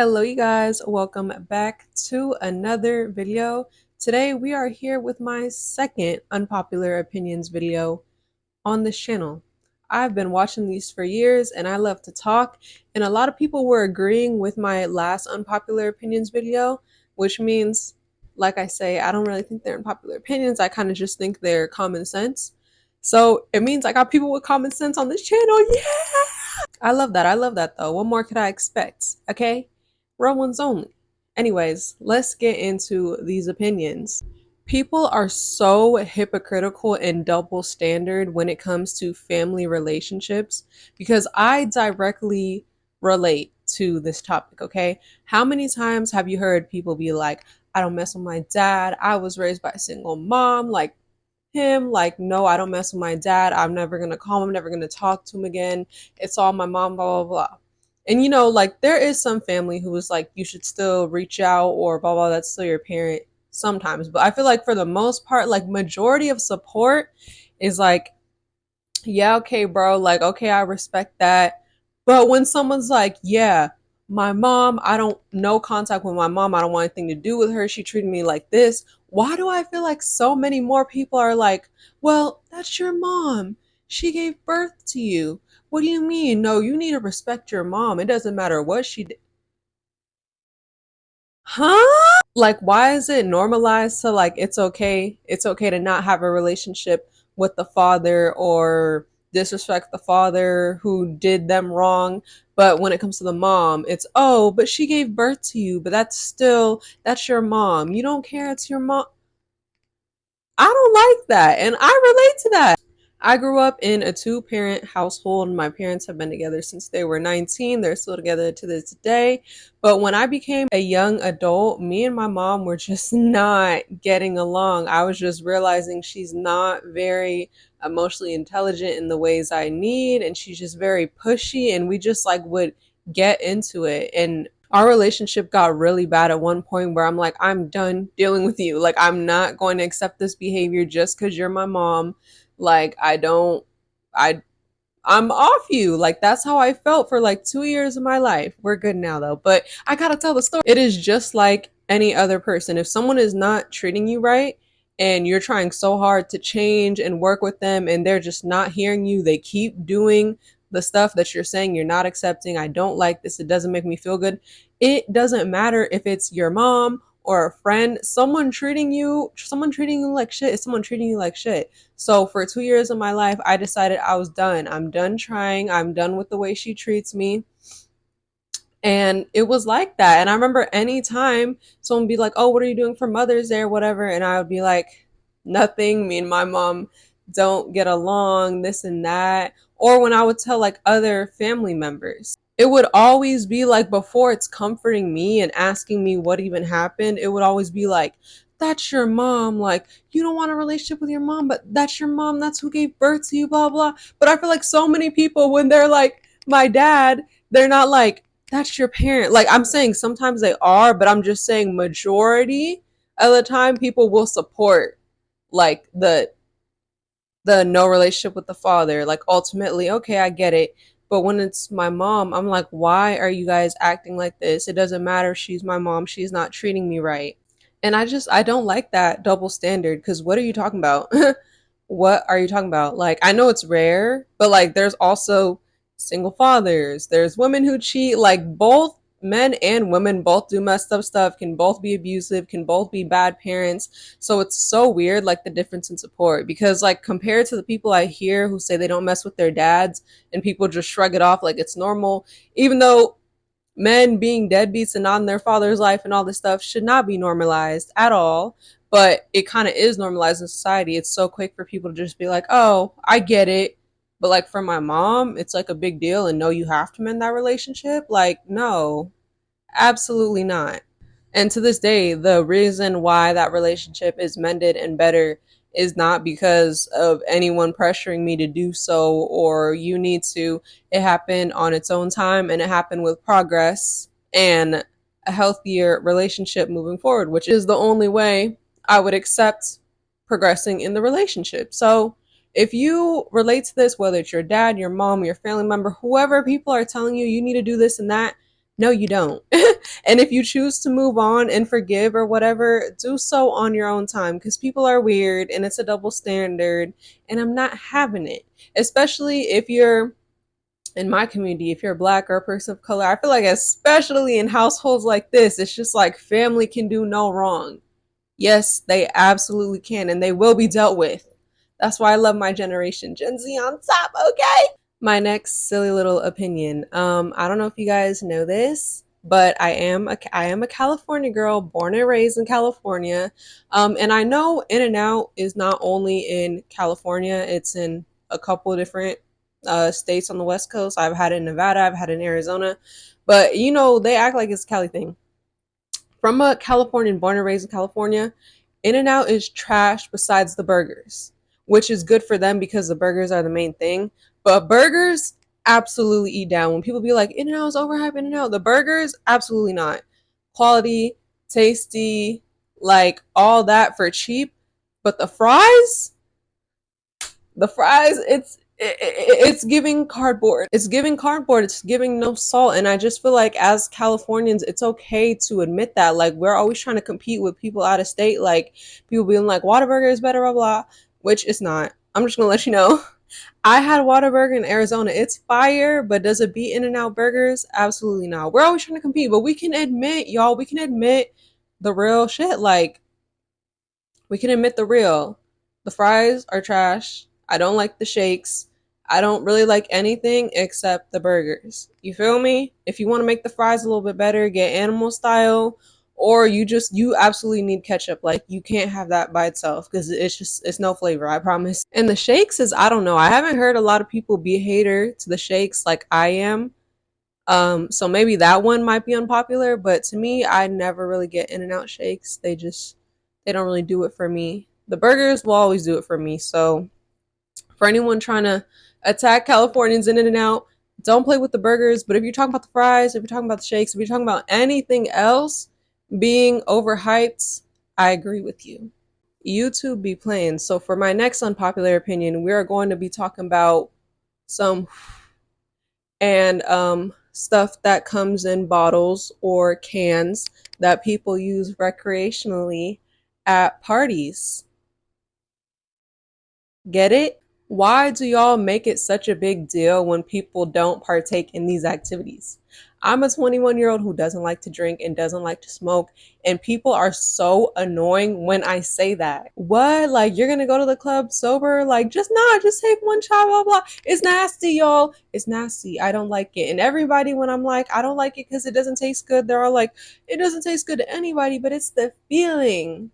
Hello, you guys. Welcome back to another video. Today, we are here with my second Unpopular Opinions video on this channel. I've been watching these for years and I love to talk, and a lot of people were agreeing with my last Unpopular Opinions video, which means, like I say, I don't really think they're unpopular opinions. I kind of just think they're common sense. So it means I got people with common sense on this channel. Yeah! I love that. I love that though. What more could I expect? Okay? Real ones only. Anyways, let's get into these opinions. People are so hypocritical and double standard when it comes to family relationships because I directly relate to this topic, okay? How many times have you heard people be like, I don't mess with my dad. I was raised by a single mom. Like, him, like, no, I don't mess with my dad. I'm never gonna call him, I'm never gonna talk to him again. It's all my mom, blah blah blah. And like, there is some family who is like, you should still reach out or blah blah, that's still your parent sometimes. But I feel like for the most part, like, majority of support is like, yeah, okay, bro, like, okay, I respect that. But when someone's like, yeah, my mom, I don't, no contact with my mom, I don't want anything to do with her, she treated me like this. Why do I feel like so many more people are like, well, that's your mom, she gave birth to you? What do you mean? No, you need to respect your mom, it doesn't matter what she did. Huh? Like, why is it normalized to, like, it's okay to not have a relationship with the father or disrespect the father who did them wrong, but when it comes to the mom, it's, oh, but she gave birth to you, but that's your mom, you don't care, it's your mom. I don't like that, and I relate to that. I grew up in a two-parent household. My parents have been together since they were 19. They're still together to this day. But when I became a young adult, me and my mom were just not getting along. I was just realizing she's not very emotionally intelligent in the ways I need, and she's just very pushy, and we just like would get into it. And our relationship got really bad at one point where I'm like, I'm done dealing with you. Like, I'm not going to accept this behavior just because you're my mom. Like, I I'm off you. Like, that's how I felt for like 2 years of my life. We're good now though. But I gotta tell the story. It is just like any other person. If someone is not treating you right and you're trying so hard to change and work with them and they're just not hearing you, they keep doing the stuff that you're saying you're not accepting. I don't like this. It doesn't make me feel good. It doesn't matter if it's your mom or a friend. Someone treating you like shit is someone treating you like shit. So for 2 years of my life, I decided I was done. I'm done trying. I'm done with the way she treats me. And it was like that. And I remember anytime someone would be like, oh, what are you doing for Mother's Day or whatever? And I would be like, nothing. Me and my mom don't get along, this and that. Or when I would tell like other family members, it would always be like, before it's comforting me and asking me what even happened, it would always be like, that's your mom. Like, you don't want a relationship with your mom, but that's your mom. That's who gave birth to you, blah, blah. But I feel like so many people, when they're like, my dad, they're not like, that's your parent. Like, I'm saying sometimes they are, but I'm just saying majority of the time people will support like the no relationship with the father. Like, ultimately, okay, I get it. But when it's my mom, I'm like, why are you guys acting like this? It doesn't matter. She's my mom. She's not treating me right. And I don't like that double standard, because what are you talking about? What are you talking about? Like, I know it's rare, but like, there's also single fathers, there's women who cheat, like, both men and women both do messed up stuff, can both be abusive, can both be bad parents. So it's so weird, like, the difference in support, because like, compared to the people I hear who say they don't mess with their dads and people just shrug it off like it's normal, even though men being deadbeats and not in their father's life and all this stuff should not be normalized at all. But it kind of is normalized in society. It's so quick for people to just be like, oh, I get it. But like, for my mom, it's like a big deal. And no, you have to mend that relationship. Like, no, absolutely not. And to this day, the reason why that relationship is mended and better is not because of anyone pressuring me to do so or you need to. It happened on its own time, and it happened with progress and a healthier relationship moving forward, which is the only way I would accept progressing in the relationship. So if you relate to this, whether it's your dad, your mom, your family member, whoever, people are telling you you need to do this and that, No, you don't. And if you choose to move on and forgive or whatever, do so on your own time because people are weird and it's a double standard and I'm not having it. Especially if you're in my community, if you're black or a person of color, I feel like especially in households like this, it's just like family can do no wrong. Yes, they absolutely can and they will be dealt with. That's why I love my generation. Gen Z on top, okay? My next silly little opinion. I don't know if you guys know this, but I am a California girl, born and raised in California. And I know In and Out is not only in California, it's in a couple of different states on the West Coast. I've had it in Nevada, I've had it in Arizona. But you know, they act like it's a Cali thing. From a Californian born and raised in California, In and Out is trash besides the burgers, which is good for them because the burgers are the main thing. But burgers absolutely eat down. When people be like, In and Out is overhyped, In and Out, the burgers, absolutely not. Quality, tasty, like all that for cheap. But the fries, it's giving cardboard. It's giving cardboard. It's giving no salt. And I just feel like as Californians, it's okay to admit that. Like we're always trying to compete with people out of state. Like people being like Whataburger is better, blah blah, which it's not. I'm just gonna let you know. I had Whataburger in Arizona. It's fire, but does it beat In and Out burgers? Absolutely not. We're always trying to compete, but we can admit, y'all, we can admit the real shit. Like we can admit the real. The fries are trash. I don't like the shakes. I don't really like anything except the burgers. You feel me? If you want to make the fries a little bit better, get animal style, or you absolutely need ketchup. Like you can't have that by itself because it's no flavor, I promise. And the shakes is, I don't know. I haven't heard a lot of people be a hater to the shakes like I am. So maybe that one might be unpopular, but to me, I never really get In and Out shakes. They don't really do it for me. The burgers will always do it for me. So for anyone trying to attack Californians in and out, don't play with the burgers. But if you're talking about the fries, if you're talking about the shakes, if you're talking about anything else being overhyped, I agree with you. YouTube be playing. So for my next unpopular opinion, we are going to be talking about some and stuff that comes in bottles or cans that people use recreationally at parties. Get it? Why do y'all make it such a big deal when people don't partake in these activities? I'm a 21-year-old who doesn't like to drink and doesn't like to smoke, and people are so annoying when I say that. What? Like, you're gonna go to the club sober? Like, just take one shot, blah, blah. It's nasty, y'all. It's nasty. I don't like it. And everybody, when I'm like, I don't like it because it doesn't taste good, they're all like, it doesn't taste good to anybody, but it's the feeling.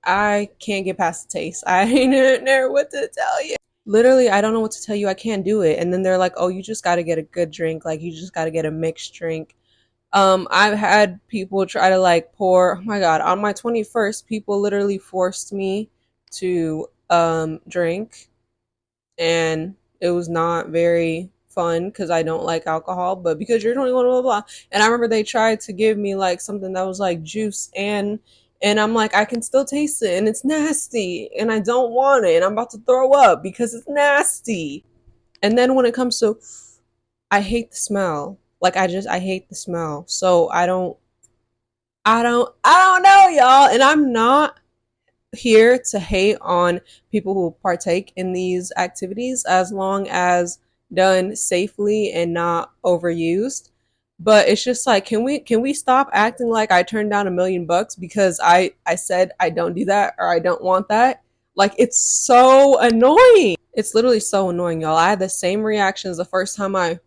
I can't get past the taste. I ain't know what to tell you. Literally, I don't know what to tell you. I can't do it. And then they're like, "Oh, you just got to get a good drink. Like you just got to get a mixed drink." I've had people try to like pour. Oh my God, on my 21st, people literally forced me to drink, and it was not very fun because I don't like alcohol. But because you're 21, blah, blah blah. And I remember they tried to give me like something that was like juice and I'm like, I can still taste it and it's nasty and I don't want it and I'm about to throw up because it's nasty. And then when it comes to, I hate the smell. Like I hate the smell. So I don't know, y'all. And I'm not here to hate on people who partake in these activities as long as done safely and not overused. But it's just like, can we stop acting like I turned down $1,000,000 because I said I don't do that or I don't want that? Like it's so annoying. It's literally so annoying, y'all. I had the same reactions the first time I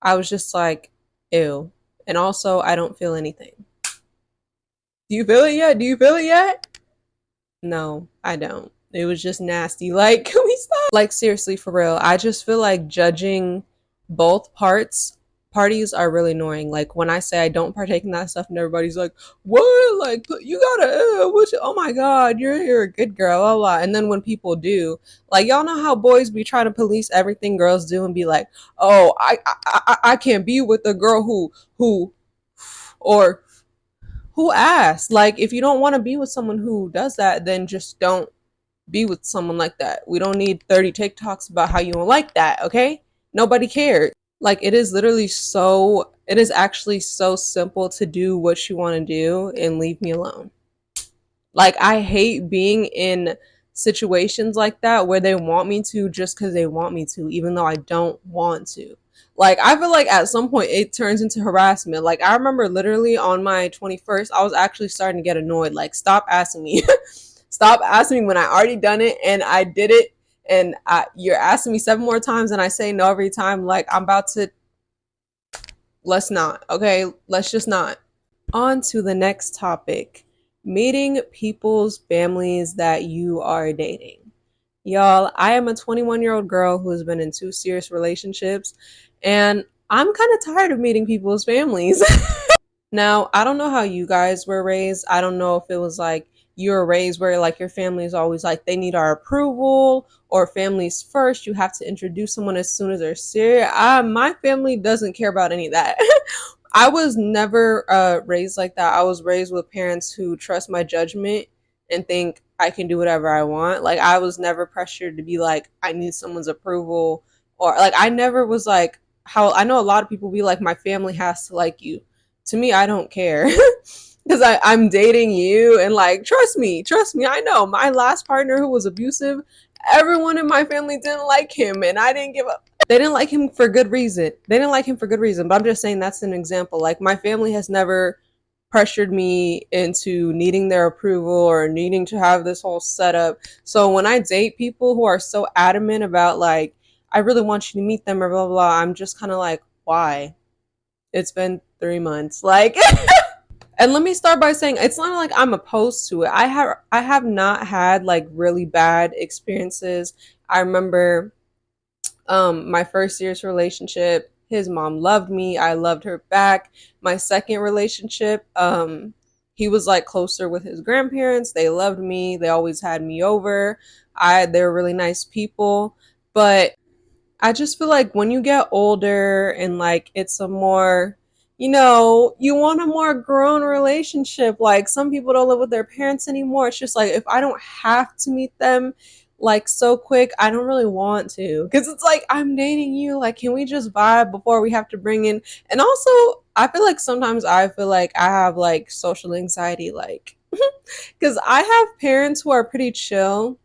was just like, ew. And also I don't feel anything. Do you feel it yet? Do you feel it yet? No, I don't. It was just nasty. Like, can we stop? Like, seriously, for real. I just feel like judging both parties are really annoying. Like, when I say I don't partake in that stuff, and everybody's like, what? Like, you gotta, oh my God, you're a good girl, blah, blah. And then when people do, like, y'all know how boys be trying to police everything girls do and be like, oh, I can't be with a girl or who asked? Like, if you don't want to be with someone who does that, then just don't be with someone like that. We don't need 30 TikToks about how you don't like that, okay? Nobody cares. Like it is literally so it is actually so simple to do what you want to do and leave me alone. Like I hate being in situations like that where they want me to just cuz they want me to even though I don't want to. Like I feel like at some point it turns into harassment. Like I remember literally on my 21st I was actually starting to get annoyed. Like stop asking me. Stop asking me when I already done it and I did it and you're asking me 7 more times and I say no every time. Like I'm about to let's not. Okay? Let's just not. On to the next topic, meeting people's families that you are dating. Y'all, I am a 21-year-old girl who has been in 2 serious relationships, and I'm kind of tired of meeting people's families. Now, I don't know how you guys were raised. I don't know if it was like you were raised where like your family is always like they need our approval or families first. You have to introduce someone as soon as they're serious. My family doesn't care about any of that. I was never raised like that. I was raised with parents who trust my judgment and think I can do whatever I want. Like I was never pressured to be like I need someone's approval or like I never was like how I know a lot of people be like my family has to like you. To me, I don't care because I'm dating you and like trust me. I know my last partner who was abusive. Everyone in my family didn't like him, and I didn't give up. They didn't like him for good reason. They didn't like him for good reason. But I'm just saying that's an example. Like my family has never pressured me into needing their approval or needing to have this whole setup. So when I date people who are so adamant about like I really want you to meet them or blah blah, blah I'm just kind of like why? It's been 3 months. Like and let me start by saying it's not like I'm opposed to it. I have not had like really bad experiences. I remember my first serious relationship, his mom loved me. I loved her back. My second relationship, he was like closer with his grandparents. They loved me. They always had me over. They were really nice people. But I just feel like when you get older and like it's a more, you want a more grown relationship. Like some people don't live with their parents anymore. It's just like if I don't have to meet them like so quick, I don't really want to. Cause it's like I'm dating you. Like, can we just vibe before we have to bring in? And also, I feel like sometimes I feel like I have like social anxiety, like, cause I have parents who are pretty chill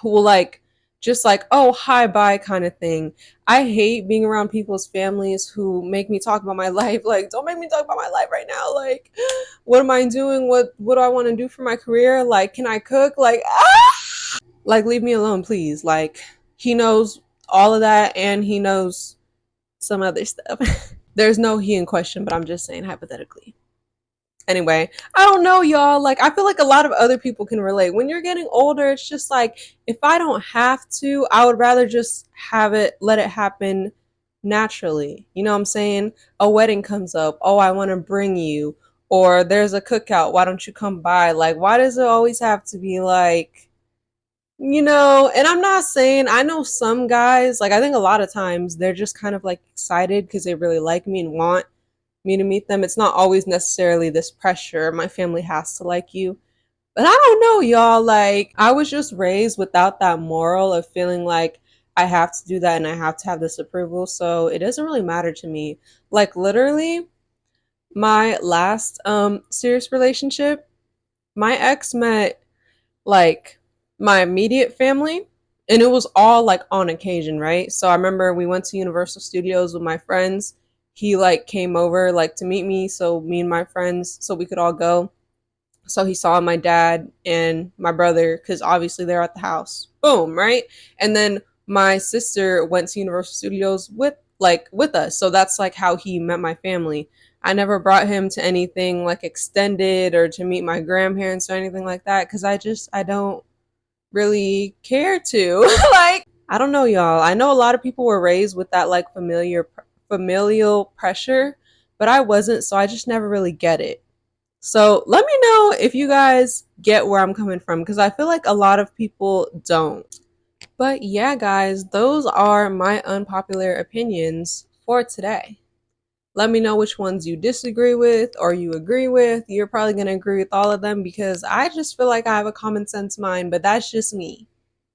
who will like just like oh hi bye kind of thing. I hate being around people's families who make me talk about my life. Like don't make me talk about my life right now. Like what am I doing? What do I want to do for my career? Like can I cook? Like like leave me alone please. Like he knows all of that and he knows some other stuff. There's no he in question, but I'm just saying hypothetically. Anyway, I don't know, y'all. Like, I feel like a lot of other people can relate. When you're getting older, it's just like, if I don't have to, I would rather just have it, let it happen naturally. You know what I'm saying? A wedding comes up. Oh, I want to bring you. Or there's a cookout. Why don't you come by? Like, why does it always have to be like, and I'm not saying, I know some guys, like, I think a lot of times they're just kind of like excited because they really like me and want me to meet them. It's not always necessarily this pressure. My family has to like you. But I don't know, y'all. Like, I was just raised without that moral of feeling like I have to do that and I have to have this approval. So it doesn't really matter to me. Like, literally, my last serious relationship, my ex met like my immediate family and it was all like on occasion, right? So I remember we went to Universal Studios with my friends. He like came over like to meet me, so me and my friends so we could all go. So he saw my dad and my brother because obviously they're at the house. Boom, right? And then my sister went to Universal Studios with us. So that's like how he met my family. I never brought him to anything like extended or to meet my grandparents or anything like that because I don't really care to. Like, I don't know, y'all. I know a lot of people were raised with that like familial pressure, but I wasn't, so I just never really get it. So let me know if you guys get where I'm coming from because I feel like a lot of people don't. But yeah, guys, those are my unpopular opinions for today. Let me know which ones you disagree with or you agree with. You're probably going to agree with all of them because I just feel like I have a common sense mind, but that's just me.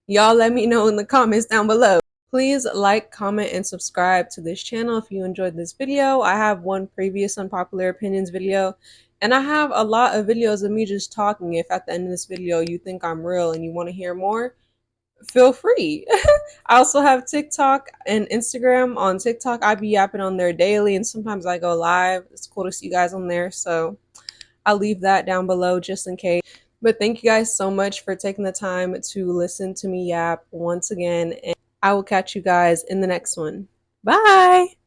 Y'all let me know in the comments down below. Please like, comment, and subscribe to this channel if you enjoyed this video. I have one previous Unpopular Opinions video, and I have a lot of videos of me just talking. If at the end of this video you think I'm real and you want to hear more, feel free. I also have TikTok and Instagram. On TikTok, I be yapping on there daily, and sometimes I go live. It's cool to see you guys on there, so I'll leave that down below just in case. But thank you guys so much for taking the time to listen to me yap once again, and I will catch you guys in the next one. Bye!